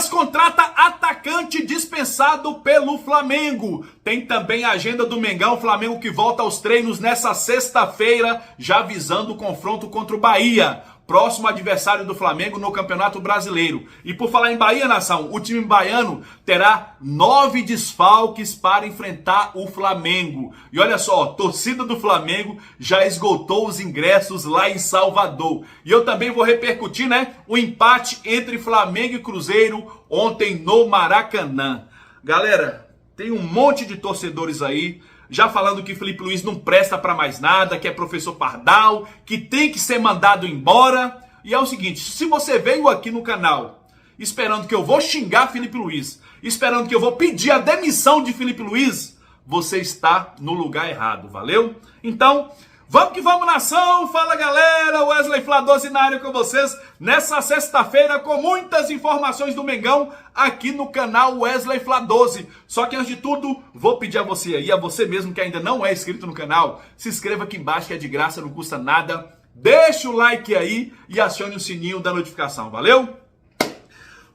Palmeiras contrata atacante dispensado pelo Flamengo. Tem também a agenda do Mengão, Flamengo que volta aos treinos nessa sexta-feira, já visando o confronto contra o Bahia, próximo adversário do Flamengo no Campeonato Brasileiro. E por falar em Bahia, nação, o time baiano terá 9 desfalques para enfrentar o Flamengo. E olha só, a torcida do Flamengo já esgotou os ingressos lá em Salvador. E eu também vou repercutir, o empate entre Flamengo e Cruzeiro ontem no Maracanã. Galera, tem um monte de torcedores aí já falando que Felipe Luiz não presta para mais nada, que é professor Pardal, que tem que ser mandado embora. E é o seguinte, se você veio aqui no canal esperando que eu vou xingar Felipe Luiz, esperando que eu vou pedir a demissão de Felipe Luiz, você está no lugar errado, valeu? Então, vamos que vamos, nação! Fala, galera! Wesley Fla12 na área com vocês nessa sexta-feira com muitas informações do Mengão aqui no canal Wesley Fla12. Só que antes de tudo, vou pedir a você aí, a você mesmo que ainda não é inscrito no canal, se inscreva aqui embaixo que é de graça, não custa nada. Deixa o like aí e acione o sininho da notificação, valeu?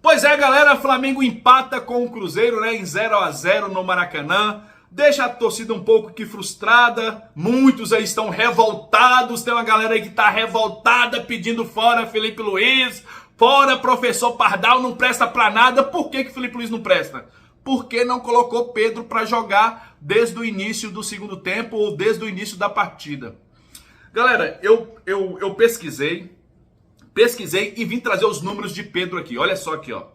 Pois é, galera, Flamengo empata com o Cruzeiro, em 0-0 no Maracanã. Deixa a torcida um pouco que frustrada, muitos aí estão revoltados, tem uma galera aí que está revoltada pedindo fora Felipe Luiz, fora professor Pardal, não presta para nada. Por que Felipe Luiz não presta? Porque não colocou Pedro para jogar desde o início do segundo tempo ou desde o início da partida. Galera, eu pesquisei e vim trazer os números de Pedro aqui, olha só aqui, ó.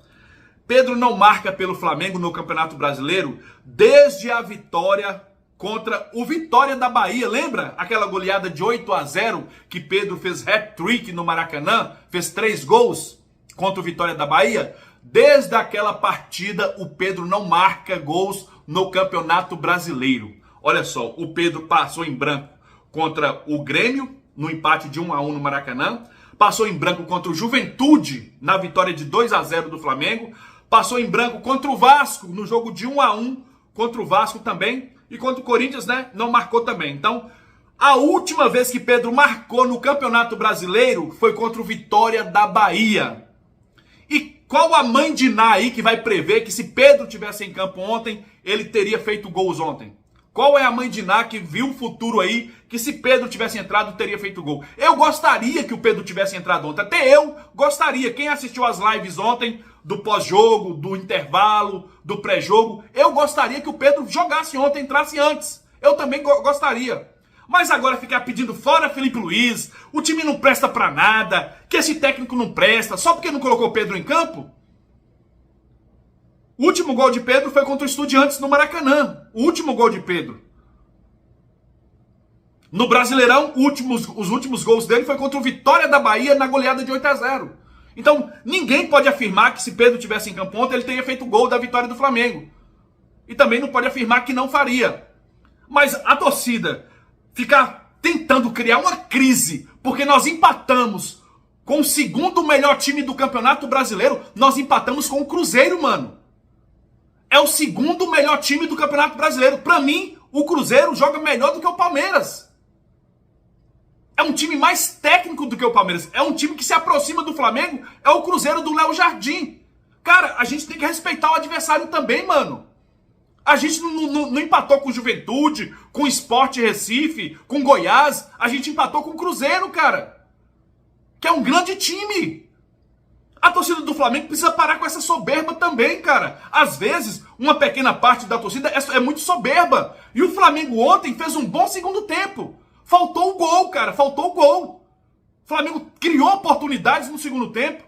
Pedro não marca pelo Flamengo no Campeonato Brasileiro desde a vitória contra o Vitória da Bahia. Lembra aquela goleada de 8-0 que Pedro fez hat-trick no Maracanã? Fez 3 gols contra o Vitória da Bahia? Desde aquela partida o Pedro não marca gols no Campeonato Brasileiro. Olha só, o Pedro passou em branco contra o Grêmio no empate de 1-1 no Maracanã. Passou em branco contra o Juventude na vitória de 2-0 do Flamengo. Passou em branco contra o Vasco, no jogo de 1-1, contra o Vasco também. E contra o Corinthians, não marcou também. Então, a última vez que Pedro marcou no Campeonato Brasileiro foi contra o Vitória da Bahia. E qual a mãe de Ná aí que vai prever que se Pedro tivesse em campo ontem, ele teria feito gols ontem? Qual é a mãe de Ná que viu o futuro aí, que se Pedro tivesse entrado, teria feito gol? Eu gostaria que o Pedro tivesse entrado ontem. Até eu gostaria. Quem assistiu as lives ontem, do pós-jogo, do intervalo, do pré-jogo, eu gostaria que o Pedro jogasse ontem, entrasse antes. Eu também gostaria. Mas agora ficar pedindo fora Felipe Luiz, o time não presta pra nada, que esse técnico não presta, só porque não colocou o Pedro em campo? O último gol de Pedro foi contra o Estudiantes no Maracanã. O último gol de Pedro. No Brasileirão, os últimos gols dele foi contra o Vitória da Bahia na goleada de 8-0. Então, ninguém pode afirmar que se Pedro tivesse em campo ontem, ele teria feito gol da vitória do Flamengo. E também não pode afirmar que não faria. Mas a torcida ficar tentando criar uma crise, porque nós empatamos com o segundo melhor time do Campeonato Brasileiro, nós empatamos com o Cruzeiro, mano. É o segundo melhor time do Campeonato Brasileiro. Pra mim, o Cruzeiro joga melhor do que o Palmeiras. É um time mais técnico do que o Palmeiras. É um time que se aproxima do Flamengo. É o Cruzeiro do Léo Jardim. Cara, a gente tem que respeitar o adversário também, mano. A gente não empatou com o Juventude, com o Sport Recife, com o Goiás. A gente empatou com o Cruzeiro, cara. Que é um grande time. A torcida do Flamengo precisa parar com essa soberba também, cara. Às vezes, uma pequena parte da torcida é muito soberba. E o Flamengo ontem fez um bom segundo tempo. Faltou o gol, cara. Faltou o gol. O Flamengo criou oportunidades no segundo tempo.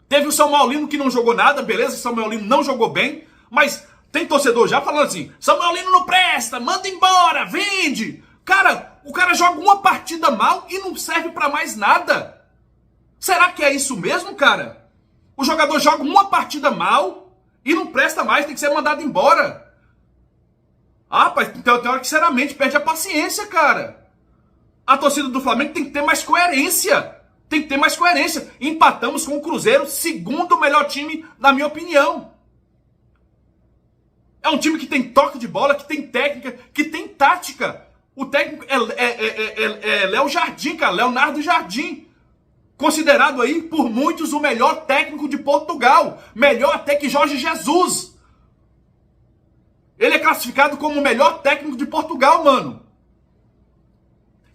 Teve o Samuel Lino que não jogou nada. Beleza, o Samuel Lino não jogou bem. Mas tem torcedor já falando assim, Samuel Lino não presta, manda embora, vende. Cara, o cara joga uma partida mal e não serve pra mais nada. Será que é isso mesmo, cara? O jogador joga uma partida mal e não presta mais, tem que ser mandado embora. Ah, pai, tem hora que sinceramente perde a paciência, cara. A torcida do Flamengo tem que ter mais coerência. Tem que ter mais coerência. Empatamos com o Cruzeiro, segundo melhor time, na minha opinião. É um time que tem toque de bola, que tem técnica, que tem tática. O técnico é Léo Jardim, cara. Leonardo Jardim. Considerado aí por muitos o melhor técnico de Portugal. Melhor até que Jorge Jesus. Ele é classificado como o melhor técnico de Portugal, mano.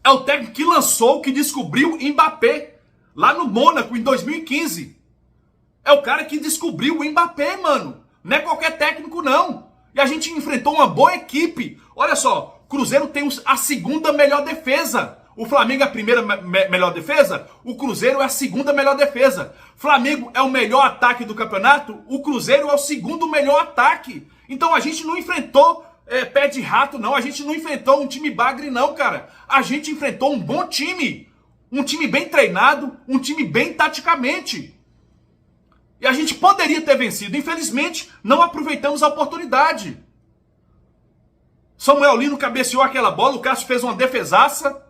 É o técnico que lançou, que descobriu Mbappé. Lá no Mônaco, em 2015. É o cara que descobriu o Mbappé, mano. Não é qualquer técnico, não. E a gente enfrentou uma boa equipe. Olha só, Cruzeiro tem a segunda melhor defesa. O Flamengo é a primeira melhor defesa, o Cruzeiro é a segunda melhor defesa. Flamengo é o melhor ataque do campeonato, o Cruzeiro é o segundo melhor ataque. Então a gente não enfrentou pé de rato, não. A gente não enfrentou um time bagre, não, cara. A gente enfrentou um bom time. Um time bem treinado, um time bem taticamente. E a gente poderia ter vencido. Infelizmente, não aproveitamos a oportunidade. Samuel Lino cabeceou aquela bola, o Cássio fez uma defesaça.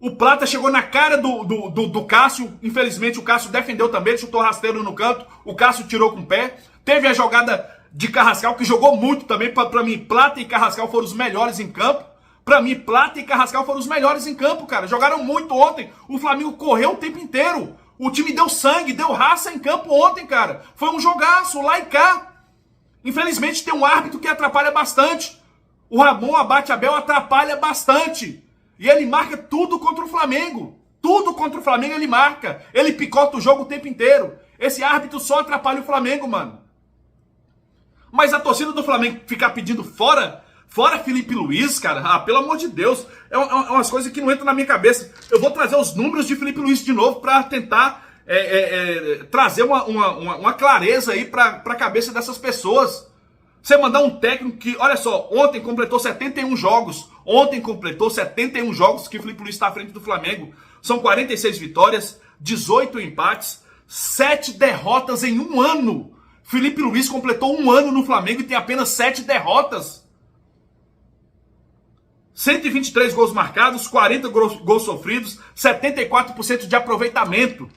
O Plata chegou na cara do Cássio. Infelizmente, o Cássio defendeu também, chutou rasteiro no canto. O Cássio tirou com o pé. Teve a jogada de Carrascal, que jogou muito também. Para mim, Plata e Carrascal foram os melhores em campo. Para mim, Plata e Carrascal foram os melhores em campo, cara. Jogaram muito ontem. O Flamengo correu o tempo inteiro. O time deu sangue, deu raça em campo ontem, cara. Foi um jogaço, lá e cá. Infelizmente, tem um árbitro que atrapalha bastante. O Ramon Abate Abel atrapalha bastante. E ele marca tudo contra o Flamengo. Tudo contra o Flamengo ele marca. Ele picota o jogo o tempo inteiro. Esse árbitro só atrapalha o Flamengo, mano. Mas a torcida do Flamengo ficar pedindo fora Felipe Luiz, cara. Ah, pelo amor de Deus. É umas coisas que não entram na minha cabeça. Eu vou trazer os números de Felipe Luiz de novo para tentar trazer uma clareza aí para a cabeça dessas pessoas. Você mandar um técnico que, olha só, ontem completou 71 jogos. Ontem completou 71 jogos que o Felipe Luiz está à frente do Flamengo. São 46 vitórias, 18 empates, 7 derrotas em um ano. Felipe Luiz completou um ano no Flamengo e tem apenas 7 derrotas. 123 gols marcados, 40 gols sofridos, 74% de aproveitamento.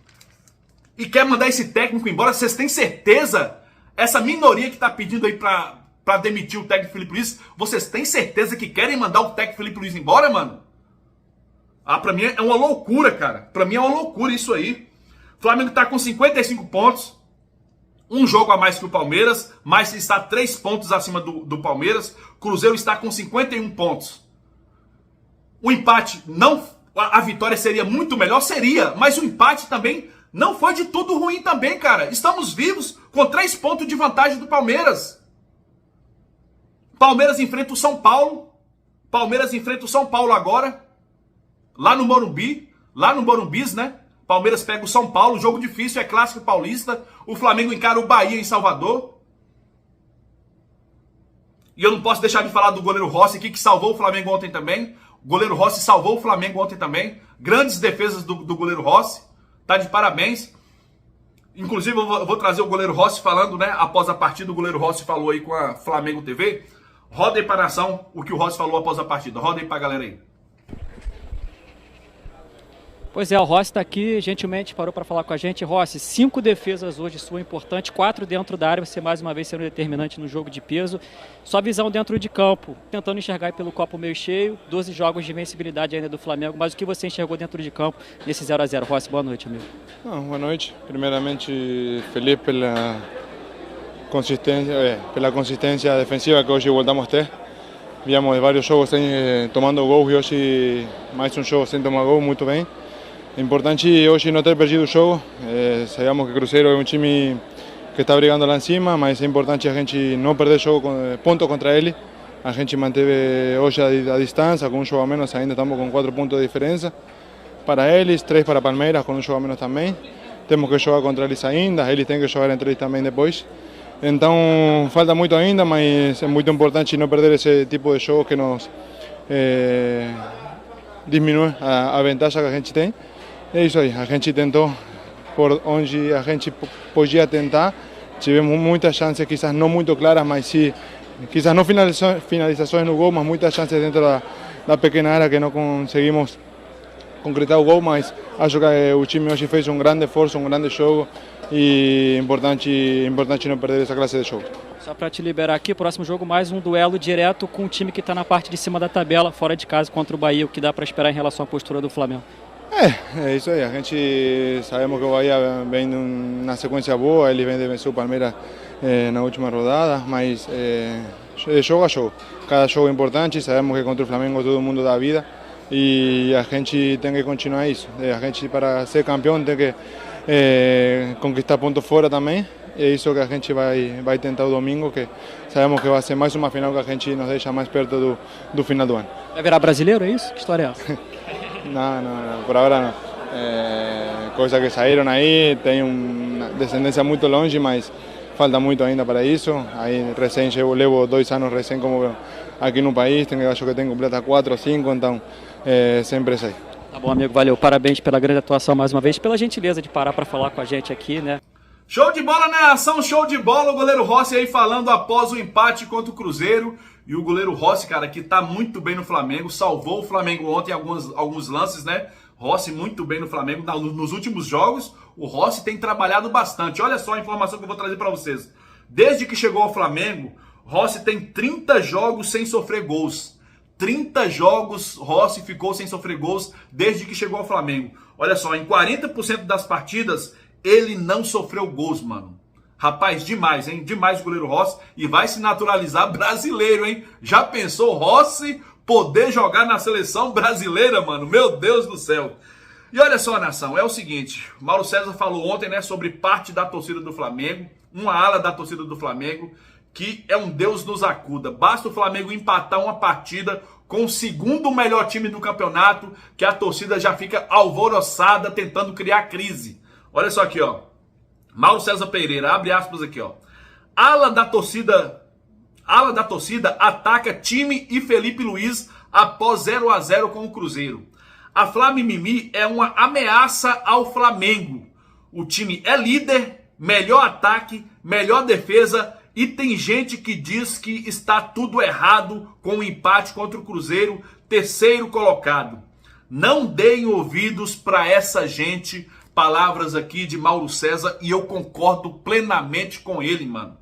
E quer mandar esse técnico embora? Vocês têm certeza? Essa minoria que está pedindo aí para demitir o técnico Felipe Luiz, vocês têm certeza que querem mandar o técnico Felipe Luiz embora, mano? Ah, pra mim é uma loucura, cara. Pra mim é uma loucura isso aí. O Flamengo tá com 55 pontos. Um jogo a mais que o Palmeiras, mas está 3 pontos acima do Palmeiras. Cruzeiro está com 51 pontos. O empate não... A vitória seria muito melhor? Seria. Mas o empate também não foi de tudo ruim também, cara. Estamos vivos com 3 pontos de vantagem do Palmeiras. Palmeiras enfrenta o São Paulo. Palmeiras enfrenta o São Paulo agora. Lá no Morumbi. Lá no Morumbis, né? Palmeiras pega o São Paulo. Jogo difícil, é clássico paulista. O Flamengo encara o Bahia em Salvador. E eu não posso deixar de falar do goleiro Rossi aqui, que salvou o Flamengo ontem também. O goleiro Rossi salvou o Flamengo ontem também. Grandes defesas do goleiro Rossi. Tá de parabéns. Inclusive, eu vou trazer o goleiro Rossi falando, né? Após a partida, o goleiro Rossi falou aí com a Flamengo TV. Roda aí pra nação o que o Rossi falou após a partida. Roda aí pra galera aí. Pois é, o Rossi está aqui, gentilmente parou para falar com a gente. Rossi, 5 defesas hoje sua importante, 4 dentro da área, você mais uma vez sendo determinante no jogo de peso. Sua visão dentro de campo, tentando enxergar pelo copo meio cheio, 12 jogos de invencibilidade ainda do Flamengo, mas o que você enxergou dentro de campo nesse 0-0? Rossi, boa noite, amigo. Boa noite, primeiramente feliz pela consistência defensiva que hoje voltamos a ter. Víamos vários jogos sem tomando gols e hoje mais um jogo sem tomar gol, muito bem. Importante hoje não ter perdido o jogo, sabemos que o Cruzeiro é um time que está brigando lá em cima, mas é importante a gente não perder ponto contra ele. A gente manteve hoje a distância, com um jogo a menos ainda estamos com 4 pontos de diferença para eles, 3 para Palmeiras com um jogo a menos também. Temos que jogar contra eles ainda, eles têm que jogar entre eles também depois. Então falta muito ainda, mas é muito importante não perder esse tipo de jogo que nos diminui a vantagem que a gente tem. É isso aí, a gente tentou por onde a gente podia tentar, tivemos muitas chances, quizás não muito claras, mas sim, quizás não finalizações no gol, mas muitas chances dentro da pequena área que não conseguimos concretar o gol, mas acho que o time hoje fez um grande esforço, um grande jogo e importante não perder essa classe de jogo. Só para te liberar aqui, próximo jogo mais um duelo direto com o time que está na parte de cima da tabela, fora de casa contra o Bahia, o que dá para esperar em relação à postura do Flamengo? É isso aí, a gente sabemos que o Bahia vem numa sequência boa, ele vem de vencer o Palmeiras na última rodada, mas jogo a jogo, cada jogo é importante, sabemos que contra o Flamengo todo mundo dá vida e a gente tem que continuar isso, a gente para ser campeão tem que conquistar pontos fora também, e é isso que a gente vai tentar o domingo, que sabemos que vai ser mais uma final que a gente nos deixa mais perto do final do ano. Vai virar brasileiro, é isso? Que história é essa? Não, por agora não. Coisas que saíram aí, tem uma descendência muito longe, mas falta muito ainda para isso. Aí recém eu levo 2 anos recém como aqui no país, acho que tenho completa 4 ou 5, então sempre sei. Tá bom, amigo, valeu. Parabéns pela grande atuação mais uma vez, pela gentileza de parar para falar com a gente aqui, né? Show de bola, né? Ação, show de bola. O goleiro Rossi aí falando após o empate contra o Cruzeiro. E o goleiro Rossi, cara, que tá muito bem no Flamengo, salvou o Flamengo ontem em alguns lances, né? Rossi muito bem no Flamengo. Nos últimos jogos, o Rossi tem trabalhado bastante. Olha só a informação que eu vou trazer para vocês. Desde que chegou ao Flamengo, Rossi tem 30 jogos sem sofrer gols. 30 jogos Rossi ficou sem sofrer gols desde que chegou ao Flamengo. Olha só, em 40% das partidas, ele não sofreu gols, mano. Rapaz, demais, hein? Demais o goleiro Rossi. E vai se naturalizar brasileiro, hein? Já pensou Rossi poder jogar na seleção brasileira, mano? Meu Deus do céu. E olha só, nação, é o seguinte. Mauro César falou ontem, né, sobre parte da torcida do Flamengo. Uma ala da torcida do Flamengo, que é um Deus nos acuda. Basta o Flamengo empatar uma partida com o segundo melhor time do campeonato, que a torcida já fica alvoroçada, tentando criar crise. Olha só aqui, ó. Mauro César Pereira, abre aspas aqui, ó. Ala da torcida ataca time e Felipe Luiz após 0-0 com o Cruzeiro. A Flamimimi é uma ameaça ao Flamengo. O time é líder, melhor ataque, melhor defesa e tem gente que diz que está tudo errado com o empate contra o Cruzeiro, terceiro colocado. Não deem ouvidos para essa gente. Palavras aqui de Mauro César e eu concordo plenamente com ele, mano.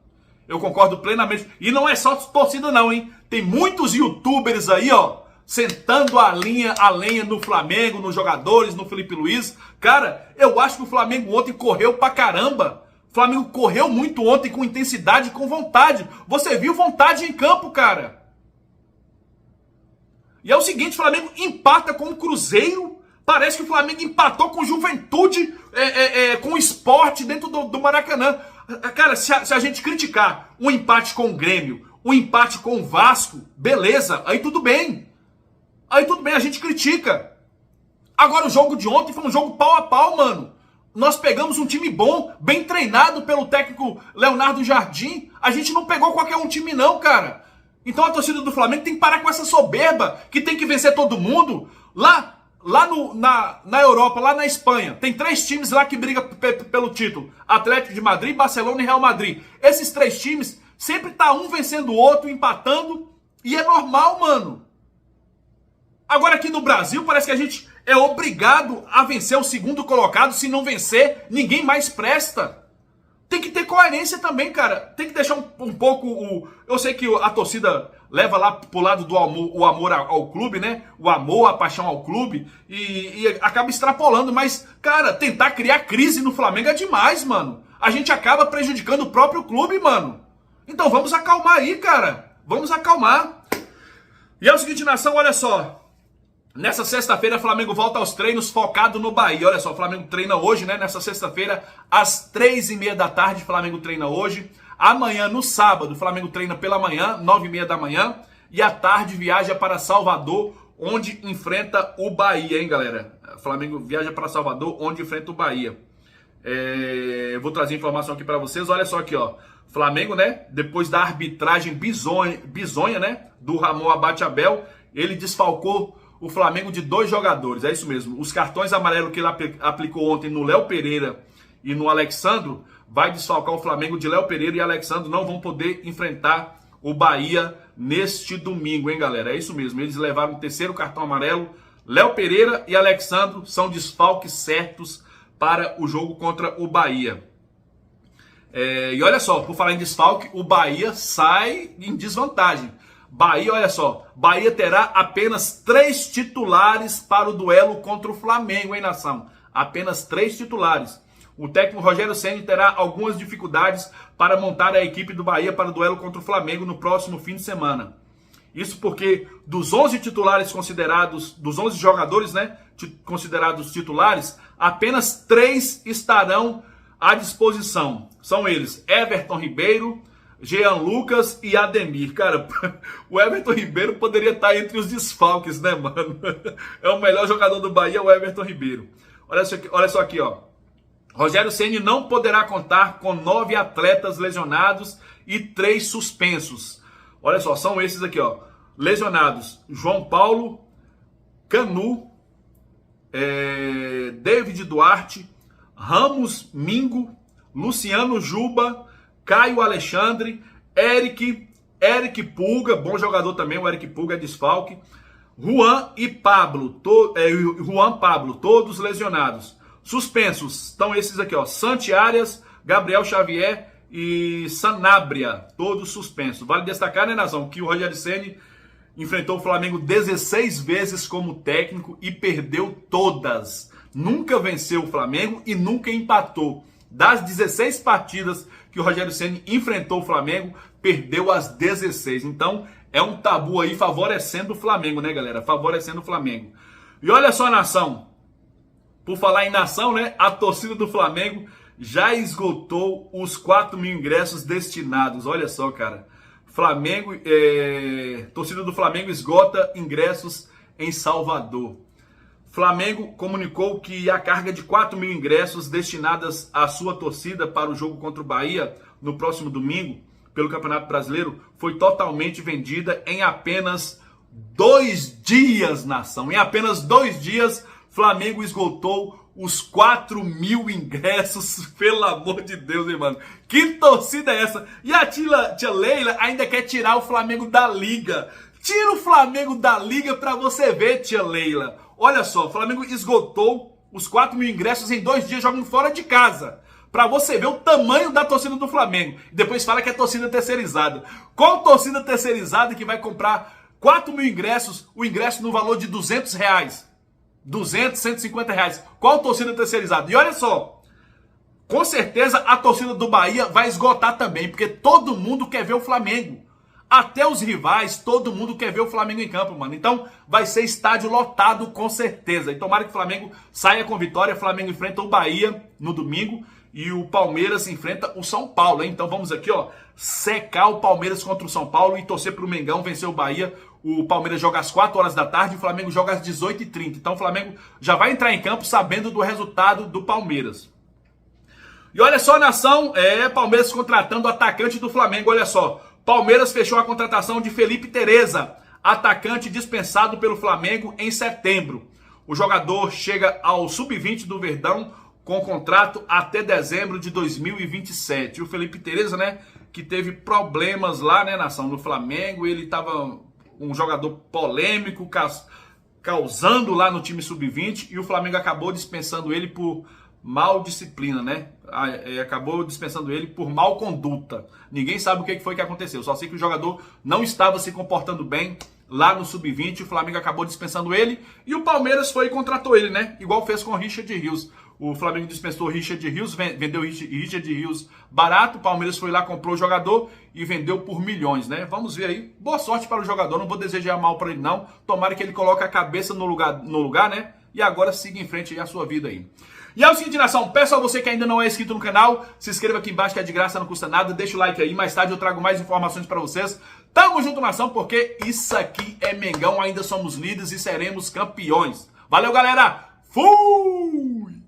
Eu concordo plenamente. E não é só torcida não, hein? Tem muitos youtubers aí, ó, sentando a lenha no Flamengo, nos jogadores, no Felipe Luiz. Cara, eu acho que o Flamengo ontem correu pra caramba. O Flamengo correu muito ontem com intensidade e com vontade. Você viu vontade em campo, cara. E é o seguinte, o Flamengo empata com o Cruzeiro. Parece que o Flamengo empatou com Juventude, com o Sport dentro do Maracanã. Cara, se a gente criticar um empate com o Grêmio, um empate com o Vasco, beleza, aí tudo bem. Aí tudo bem, a gente critica. Agora o jogo de ontem foi um jogo pau a pau, mano. Nós pegamos um time bom, bem treinado pelo técnico Leonardo Jardim. A gente não pegou qualquer um time não, cara. Então a torcida do Flamengo tem que parar com essa soberba, que tem que vencer todo mundo. Na Europa, lá na Espanha, tem 3 times lá que brigam pelo título. Atlético de Madrid, Barcelona e Real Madrid. Esses 3 times sempre tá um vencendo o outro, empatando. E é normal, mano. Agora aqui no Brasil, parece que a gente é obrigado a vencer o segundo colocado. Se não vencer, ninguém mais presta. Tem que ter coerência também, cara. Tem que deixar um pouco o... Eu sei que a torcida leva lá pro lado do amor, o amor ao clube, né? O amor, a paixão ao clube. E acaba extrapolando. Mas, cara, tentar criar crise no Flamengo é demais, mano. A gente acaba prejudicando o próprio clube, mano. Então vamos acalmar aí, cara. Vamos acalmar. E é o seguinte, nação, olha só. Nessa sexta-feira, o Flamengo volta aos treinos focado no Bahia. Olha só, o Flamengo treina hoje, né? Nessa sexta-feira, às 3h30 da tarde, o Flamengo treina hoje. Amanhã, no sábado, o Flamengo treina pela manhã, 9h30 da manhã. E à tarde viaja para Salvador, onde enfrenta o Bahia, hein, galera? O Flamengo viaja para Salvador, onde enfrenta o Bahia. Eu vou trazer informação aqui para vocês. Olha só aqui, ó. Flamengo, né? Depois da arbitragem bizonha, né? Do Ramon Abate Abel, ele desfalcou o Flamengo de 2 jogadores, é isso mesmo. Os cartões amarelos que ele aplicou ontem no Léo Pereira e no Alexandro, vai desfalcar o Flamengo de Léo Pereira e Alexandro não vão poder enfrentar o Bahia neste domingo, hein, galera? É isso mesmo, eles levaram o 3º cartão amarelo. Léo Pereira e Alexandro são desfalques certos para o jogo contra o Bahia. E olha só, por falar em desfalque, o Bahia sai em desvantagem. Bahia, olha só, Bahia terá apenas 3 titulares para o duelo contra o Flamengo, hein, nação? Apenas 3 titulares. O técnico Rogério Ceni terá algumas dificuldades para montar a equipe do Bahia para o duelo contra o Flamengo no próximo fim de semana. Isso porque dos 11 titulares considerados, dos 11 jogadores, né, considerados titulares, apenas 3 estarão à disposição. São eles: Everton Ribeiro, Jean Lucas e Ademir. Cara, o Everton Ribeiro poderia estar entre os desfalques, né, mano? É o melhor jogador do Bahia, o Everton Ribeiro. Olha só aqui, ó. Rogério Ceni não poderá contar com 9 atletas lesionados e 3 suspensos. Olha só, são esses aqui, ó. Lesionados: João Paulo, Canu, David Duarte, Ramos Mingo, Luciano Juba, Caio Alexandre, Eric Pulga, bom jogador também, o Eric Pulga é desfalque, Juan Pablo, todos lesionados. Suspensos estão esses aqui, ó: Santi Arias, Gabriel Xavier e Sanabria, todos suspensos. Vale destacar, né, nação, que o Rogério Ceni enfrentou o Flamengo 16 vezes como técnico e perdeu todas. Nunca venceu o Flamengo e nunca empatou. Das 16 partidas que o Rogério Ceni enfrentou o Flamengo, perdeu as 16. Então, é um tabu aí favorecendo o Flamengo, né, galera? Favorecendo o Flamengo. E olha só, nação. Por falar em nação, né? A torcida do Flamengo já esgotou os 4 mil ingressos destinados. Olha só, cara. Torcida do Flamengo esgota ingressos em Salvador. Flamengo comunicou que a carga de 4 mil ingressos destinadas à sua torcida para o jogo contra o Bahia no próximo domingo, pelo Campeonato Brasileiro, foi totalmente vendida em apenas 2 dias, nação. Em apenas 2 dias, Flamengo esgotou os 4 mil ingressos. Pelo amor de Deus, hein, mano? Que torcida é essa? E a tia Leila ainda quer tirar o Flamengo da Liga. Tira o Flamengo da Liga pra você ver, tia Leila. Olha só, o Flamengo esgotou os 4 mil ingressos em 2 dias jogando fora de casa. Pra você ver o tamanho da torcida do Flamengo. Depois fala que é torcida terceirizada. Qual torcida terceirizada que vai comprar 4 mil ingressos, o ingresso no valor de R$200? 200, 150 reais. Qual torcida terceirizada? E olha só, com certeza a torcida do Bahia vai esgotar também, porque todo mundo quer ver o Flamengo. Até os rivais, todo mundo quer ver o Flamengo em campo, mano. Então vai ser estádio lotado com certeza. E tomara que o Flamengo saia com vitória. O Flamengo enfrenta o Bahia no domingo e o Palmeiras enfrenta o São Paulo, hein? Então vamos aqui, ó, secar o Palmeiras contra o São Paulo e torcer pro Mengão vencer o Bahia. O Palmeiras joga às 4 horas da tarde e o Flamengo joga às 18h30. Então o Flamengo já vai entrar em campo sabendo do resultado do Palmeiras. E olha só, nação, Palmeiras contratando o atacante do Flamengo, olha só. Palmeiras fechou a contratação de Felipe Tereza, atacante dispensado pelo Flamengo em setembro. O jogador chega ao sub-20 do Verdão com contrato até dezembro de 2027. O Felipe Tereza, né, que teve problemas lá, né, nação, no Flamengo. Ele estava um jogador polêmico, causando lá no time sub-20, e o Flamengo acabou dispensando ele por mal disciplina, né? Acabou dispensando ele por mal conduta. Ninguém sabe o que foi que aconteceu. Só sei que o jogador não estava se comportando bem lá no sub-20. O Flamengo acabou dispensando ele e o Palmeiras foi e contratou ele, né? Igual fez com o Richard Rios. O Flamengo dispensou o Richard Rios, vendeu o Richard Rios barato. O Palmeiras foi lá, comprou o jogador e vendeu por milhões, né? Vamos ver aí. Boa sorte para o jogador. Não vou desejar mal para ele, não. Tomara que ele coloque a cabeça no lugar, né? E agora siga em frente aí a sua vida aí. E é o seguinte, nação, peço a você que ainda não é inscrito no canal, se inscreva aqui embaixo que é de graça, não custa nada, deixa o like aí, mais tarde eu trago mais informações pra vocês. Tamo junto, nação, porque isso aqui é Mengão, ainda somos líderes e seremos campeões. Valeu, galera! Fui!